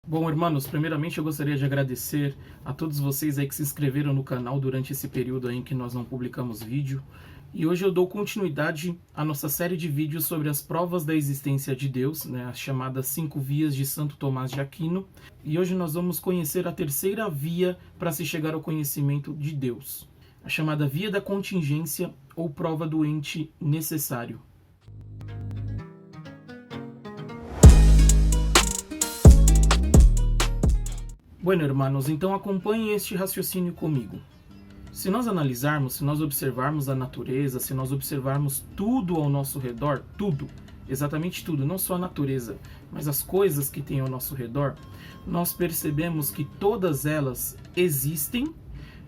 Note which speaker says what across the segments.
Speaker 1: Bom, irmãos, primeiramente eu gostaria de agradecer a todos vocês aí que se inscreveram no canal durante esse período aí em que nós não publicamos vídeo. E hoje eu dou continuidade à nossa série de vídeos sobre as provas da existência de Deus, né, as chamadas 5 vias de Santo Tomás de Aquino. E hoje nós vamos conhecer a terceira via para se chegar ao conhecimento de Deus, a chamada via da contingência ou prova do ente necessário. Bueno, hermanos, então acompanhem este raciocínio comigo. Se nós analisarmos, se nós observarmos a natureza, se nós observarmos tudo ao nosso redor, tudo, exatamente tudo, não só a natureza, mas as coisas que tem ao nosso redor, nós percebemos que todas elas existem,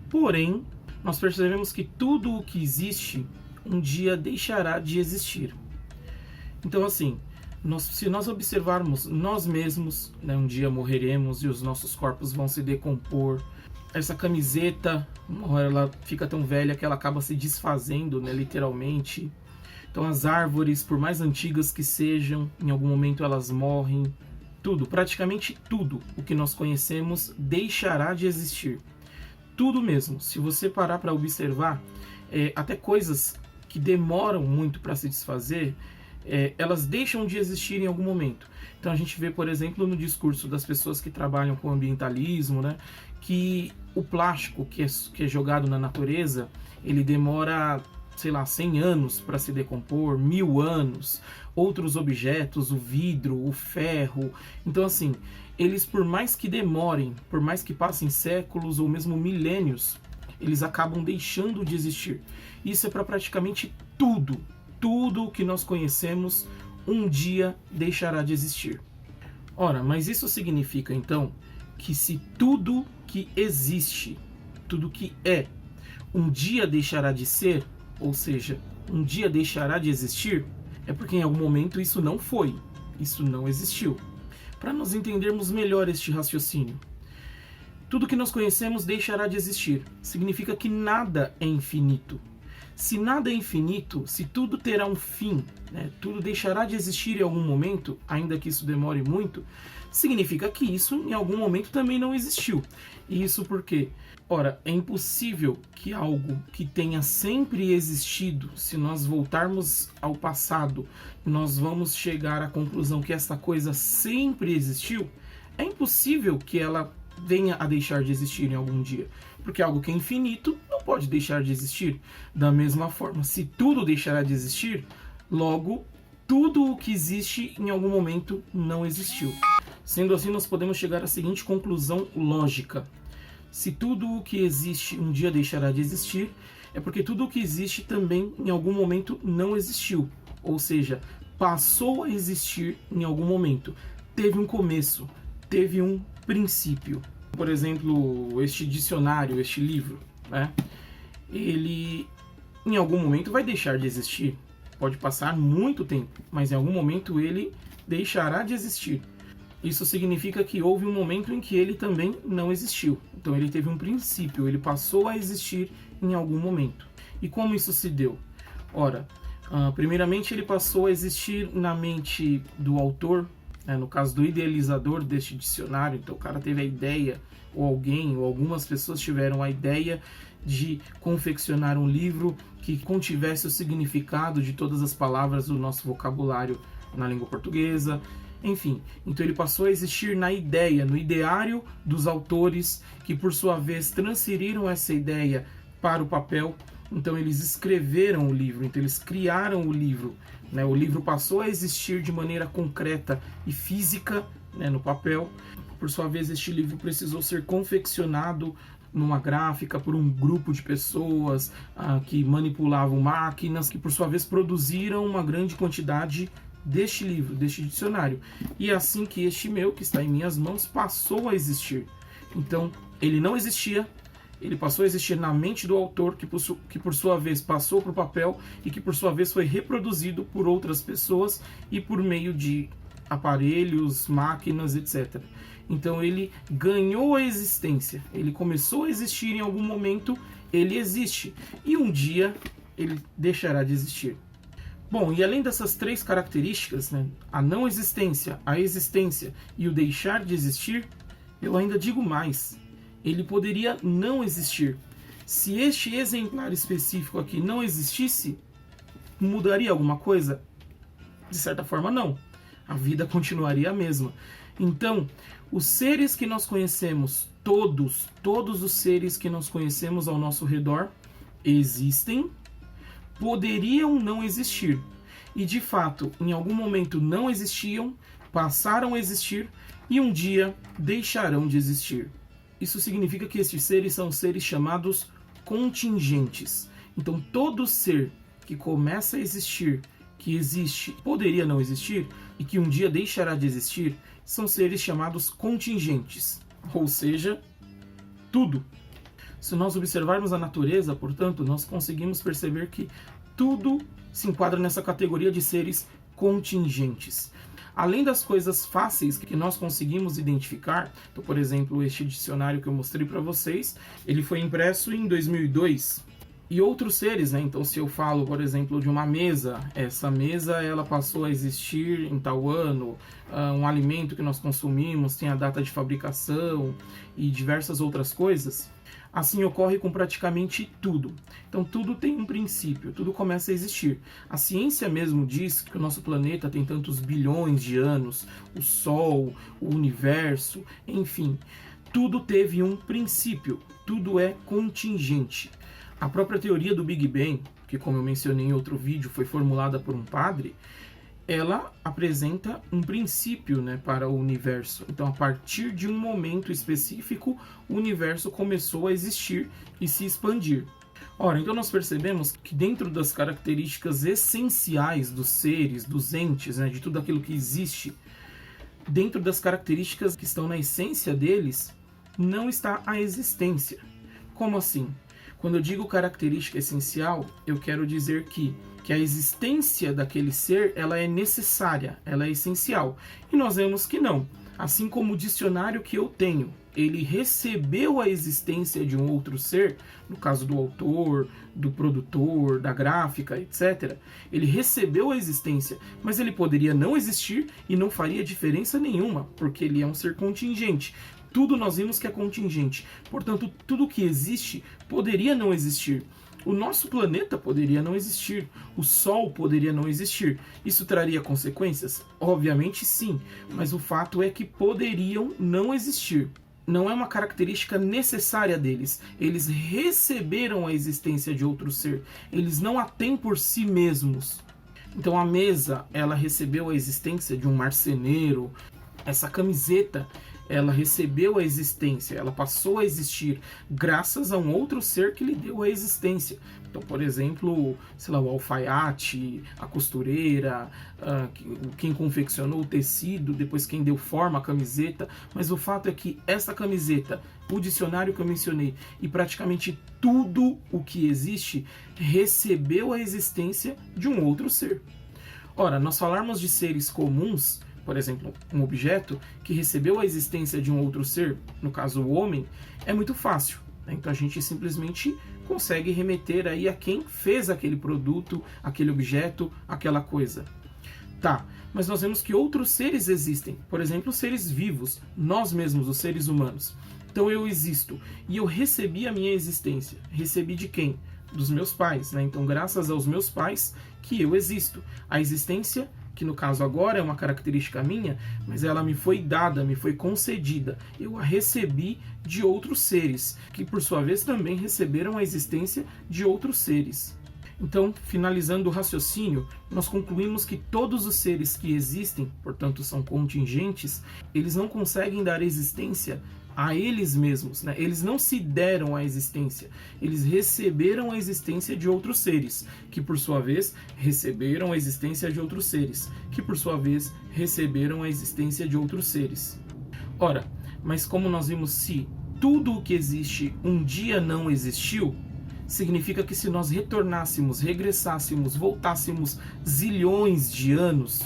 Speaker 1: porém, nós percebemos que tudo o que existe um dia deixará de existir. Então, assim, se nós observarmos nós mesmos, né, um dia morreremos e os nossos corpos vão se decompor. Essa camiseta, uma hora ela fica tão velha que ela acaba se desfazendo, né, literalmente. Então as árvores, por mais antigas que sejam, em algum momento elas morrem. Tudo, praticamente tudo o que nós conhecemos deixará de existir. Tudo mesmo. Se você parar para observar, até coisas que demoram muito para se desfazer, elas deixam de existir em algum momento. Então a gente vê, por exemplo, no discurso das pessoas que trabalham com ambientalismo, né, que o plástico que é jogado na natureza, ele demora, sei lá, 100 anos para se decompor, 1000 anos. Outros objetos, o vidro, o ferro. Então, assim, eles, por mais que demorem, por mais que passem séculos ou mesmo milênios, eles acabam deixando de existir. Isso é para praticamente tudo. Tudo o que nós conhecemos um dia deixará de existir. Ora, mas isso significa então que se tudo que existe, tudo que é, um dia deixará de ser, ou seja, um dia deixará de existir, é porque em algum momento isso não foi, isso não existiu. Para nós entendermos melhor este raciocínio, tudo que nós conhecemos deixará de existir. Significa que nada é infinito. Se nada é infinito, se tudo terá um fim, né, tudo deixará de existir em algum momento, ainda que isso demore muito, significa que isso em algum momento também não existiu. E isso por quê? Ora, é impossível que algo que tenha sempre existido, se nós voltarmos ao passado, nós vamos chegar à conclusão que essa coisa sempre existiu. É impossível que ela venha a deixar de existir em algum dia, porque algo que é infinito não pode deixar de existir. Da mesma forma, se tudo deixará de existir, logo tudo o que existe em algum momento não existiu. Sendo assim, nós podemos chegar à seguinte conclusão lógica: se tudo o que existe um dia deixará de existir, é porque tudo o que existe também em algum momento não existiu, ou seja, passou a existir em algum momento, teve um começo, teve um princípio. Por exemplo, este dicionário, este livro, né? Ele em algum momento vai deixar de existir. Pode passar muito tempo, mas em algum momento ele deixará de existir. Isso significa que houve um momento em que ele também não existiu. Então ele teve um princípio, ele passou a existir em algum momento. E como isso se deu? Ora, primeiramente ele passou a existir na mente do autor, no caso do idealizador deste dicionário. Então o cara teve a ideia, ou alguém, ou algumas pessoas tiveram a ideia de confeccionar um livro que contivesse o significado de todas as palavras do nosso vocabulário na língua portuguesa. Enfim, então ele passou a existir na ideia, no ideário dos autores, que por sua vez transferiram essa ideia para o papel. Então eles escreveram o livro, então eles criaram o livro, né? O livro passou a existir de maneira concreta e física, né, no papel. Por sua vez, este livro precisou ser confeccionado numa gráfica por um grupo de pessoas que manipulavam máquinas, que por sua vez produziram uma grande quantidade deste livro, deste dicionário. E é assim que este meu, que está em minhas mãos, passou a existir. Então, ele não existia, ele passou a existir na mente do autor, que por sua vez passou para o papel e que por sua vez foi reproduzido por outras pessoas e por meio de aparelhos, máquinas, etc. Então ele ganhou a existência, ele começou a existir em algum momento, ele existe, e um dia ele deixará de existir. Bom, e além dessas três características, né, a não existência, a existência e o deixar de existir, eu ainda digo mais. Ele poderia não existir. Se este exemplar específico aqui não existisse, mudaria alguma coisa? De certa forma, não. A vida continuaria a mesma. Então, os seres que nós conhecemos, todos os seres que nós conhecemos ao nosso redor, existem, poderiam não existir. E de fato, em algum momento não existiam, passaram a existir e um dia deixarão de existir. Isso significa que estes seres são seres chamados contingentes. Então, todo ser que começa a existir, que existe, poderia não existir e que um dia deixará de existir, são seres chamados contingentes. Ou seja, tudo. Se nós observarmos a natureza, portanto, nós conseguimos perceber que tudo se enquadra nessa categoria de seres contingentes. Além das coisas fáceis que nós conseguimos identificar, então, por exemplo, este dicionário que eu mostrei para vocês, ele foi impresso em 2002. E outros seres, né? Então, se eu falo, por exemplo, de uma mesa, essa mesa ela passou a existir em tal ano, um alimento que nós consumimos tem a data de fabricação e diversas outras coisas. Assim ocorre com praticamente tudo. Então, tudo tem um princípio, tudo começa a existir. A ciência mesmo diz que o nosso planeta tem tantos bilhões de anos, o Sol, o universo, enfim, tudo teve um princípio, tudo é contingente. A própria teoria do Big Bang, que como eu mencionei em outro vídeo, foi formulada por um padre, ela apresenta um princípio, né, para o universo. Então, a partir de um momento específico, o universo começou a existir e se expandir. Ora, então nós percebemos que dentro das características essenciais dos seres, dos entes, né, de tudo aquilo que existe, dentro das características que estão na essência deles, não está a existência. Como assim? Quando eu digo característica essencial, eu quero dizer que a existência daquele ser ela é necessária, ela é essencial. E nós vemos que não. Assim como o dicionário que eu tenho, ele recebeu a existência de um outro ser, no caso do autor, do produtor, da gráfica, etc. Ele recebeu a existência, mas ele poderia não existir e não faria diferença nenhuma, porque ele é um ser contingente. Tudo nós vimos que é contingente. Portanto, tudo que existe poderia não existir. O nosso planeta poderia não existir. O Sol poderia não existir. Isso traria consequências? Obviamente sim. Mas o fato é que poderiam não existir. Não é uma característica necessária deles. Eles receberam a existência de outro ser. Eles não a têm por si mesmos. Então a mesa, ela recebeu a existência de um marceneiro. Essa camiseta, ela recebeu a existência, ela passou a existir graças a um outro ser que lhe deu a existência. Então, por exemplo, sei lá, o alfaiate, a costureira, quem confeccionou o tecido, depois quem deu forma à camiseta. Mas o fato é que essa camiseta, o dicionário que eu mencionei e praticamente tudo o que existe recebeu a existência de um outro ser. Ora, nós falarmos de seres comuns, por exemplo, um objeto que recebeu a existência de um outro ser, no caso o homem, é muito fácil. Né? Então a gente simplesmente consegue remeter aí a quem fez aquele produto, aquele objeto, aquela coisa. Tá, mas nós vemos que outros seres existem, por exemplo, seres vivos, nós mesmos, os seres humanos. Então eu existo e eu recebi a minha existência. Recebi de quem? Dos meus pais, né? Então graças aos meus pais que eu existo. A existência, que no caso agora é uma característica minha, mas ela me foi dada, me foi concedida. Eu a recebi de outros seres, que por sua vez também receberam a existência de outros seres. Então, finalizando o raciocínio, nós concluímos que todos os seres que existem, portanto são contingentes, eles não conseguem dar existência a eles mesmos, né? Eles não se deram a existência, eles receberam a existência de outros seres, que por sua vez receberam a existência de outros seres, que por sua vez receberam a existência de outros seres. Ora, mas como nós vimos, se tudo o que existe um dia não existiu, significa que se nós retornássemos, regressássemos, voltássemos zilhões de anos,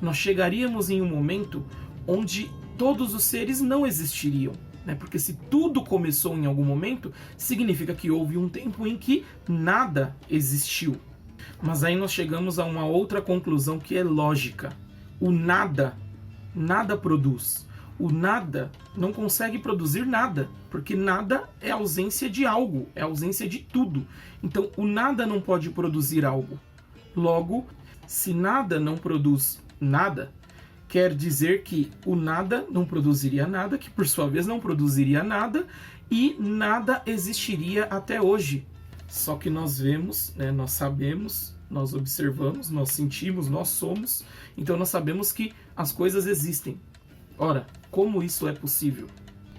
Speaker 1: nós chegaríamos em um momento onde todos os seres não existiriam, né? Porque se tudo começou em algum momento, significa que houve um tempo em que nada existiu. Mas aí nós chegamos a uma outra conclusão que é lógica. O nada produz. O nada não consegue produzir nada, porque nada é ausência de algo, é ausência de tudo. Então, o nada não pode produzir algo. Logo, se nada não produz nada, quer dizer que o nada não produziria nada, que por sua vez não produziria nada, e nada existiria até hoje. Só que nós vemos, né, nós sabemos, nós observamos, nós sentimos, nós somos, então nós sabemos que as coisas existem. Ora, como isso é possível?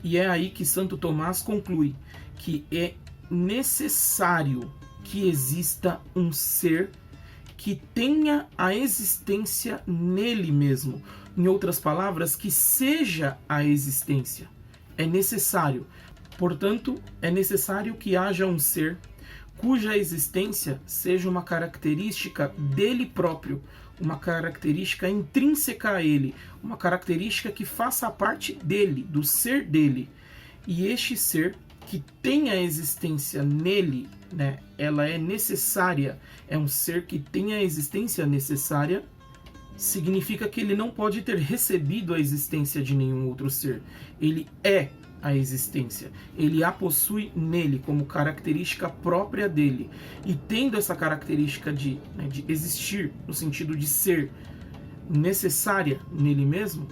Speaker 1: E é aí que Santo Tomás conclui que é necessário que exista um ser que tenha a existência nele mesmo. Em outras palavras, que seja a existência. É necessário. Portanto, é necessário que haja um ser cuja existência seja uma característica dele próprio, uma característica intrínseca a ele, uma característica que faça parte dele, do ser dele. E este ser que tem a existência nele, né, ela é necessária, é um ser que tem a existência necessária, significa que ele não pode ter recebido a existência de nenhum outro ser. Ele é a existência. Ele a possui nele como característica própria dele. E tendo essa característica de existir, no sentido de ser necessária nele mesmo,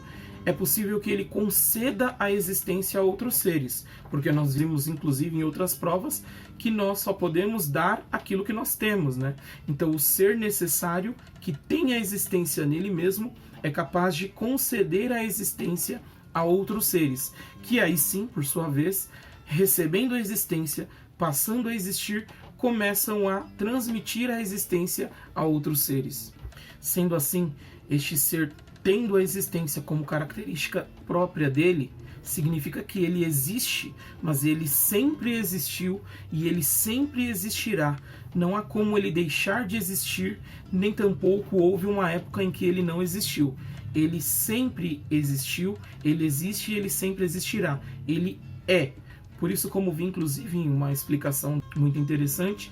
Speaker 1: é possível que ele conceda a existência a outros seres. Porque nós vimos, inclusive, em outras provas, que nós só podemos dar aquilo que nós temos, né? Então, o ser necessário, que tem a existência nele mesmo, é capaz de conceder a existência a outros seres, que aí sim, por sua vez, recebendo a existência, passando a existir, começam a transmitir a existência a outros seres. Sendo assim, este ser tendo a existência como característica própria dele, significa que ele existe, mas ele sempre existiu e ele sempre existirá. Não há como ele deixar de existir, nem tampouco houve uma época em que ele não existiu. Ele sempre existiu, ele existe e ele sempre existirá. Ele é. Por isso, como vi inclusive em uma explicação muito interessante,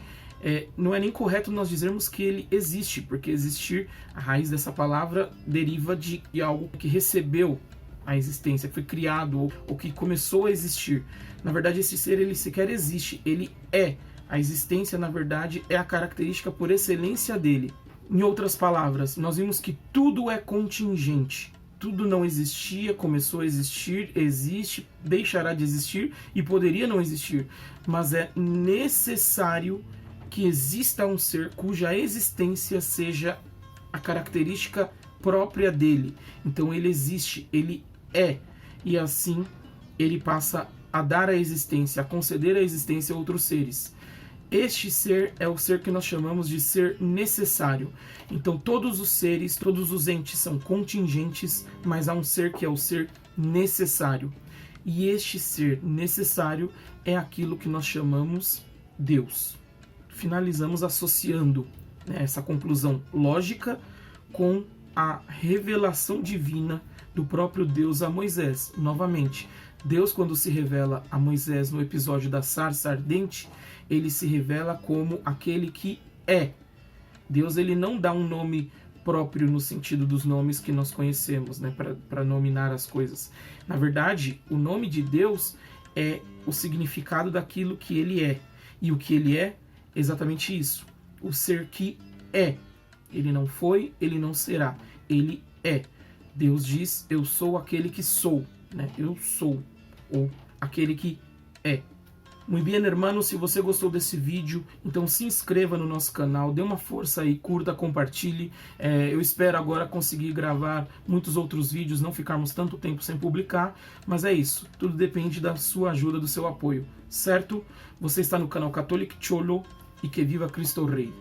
Speaker 1: não é nem correto nós dizermos que ele existe, porque existir, a raiz dessa palavra deriva de algo que recebeu a existência, que foi criado ou que começou a existir. Na verdade, esse ser, ele sequer existe, ele é. A existência, na verdade, é a característica por excelência dele. Em outras palavras, nós vimos que tudo é contingente. Tudo não existia, começou a existir, existe, deixará de existir e poderia não existir. Mas é necessário que exista um ser cuja existência seja a característica própria dele. Então ele existe, ele é. E assim ele passa a dar a existência, a conceder a existência a outros seres. Este ser é o ser que nós chamamos de ser necessário. Então todos os seres, todos os entes são contingentes, mas há um ser que é o ser necessário. E este ser necessário é aquilo que nós chamamos Deus. Finalizamos associando, né, essa conclusão lógica com a revelação divina do próprio Deus a Moisés. Novamente, Deus, quando se revela a Moisés no episódio da sarça ardente, ele se revela como aquele que é. Deus, ele não dá um nome próprio no sentido dos nomes que nós conhecemos, né, para nominar as coisas. Na verdade, o nome de Deus é o significado daquilo que ele é. E o que ele é exatamente isso. O ser que é. Ele não foi, ele não será. Ele é. Deus diz, eu sou aquele que sou, né? Eu sou, ou aquele que é. Muito bem, hermano, se você gostou desse vídeo, então se inscreva no nosso canal, dê uma força aí, curta, compartilhe. Eu espero agora conseguir gravar muitos outros vídeos, não ficarmos tanto tempo sem publicar, mas é isso, tudo depende da sua ajuda, do seu apoio, certo? Você está no canal Catholic Cholo e que viva Cristo Rei.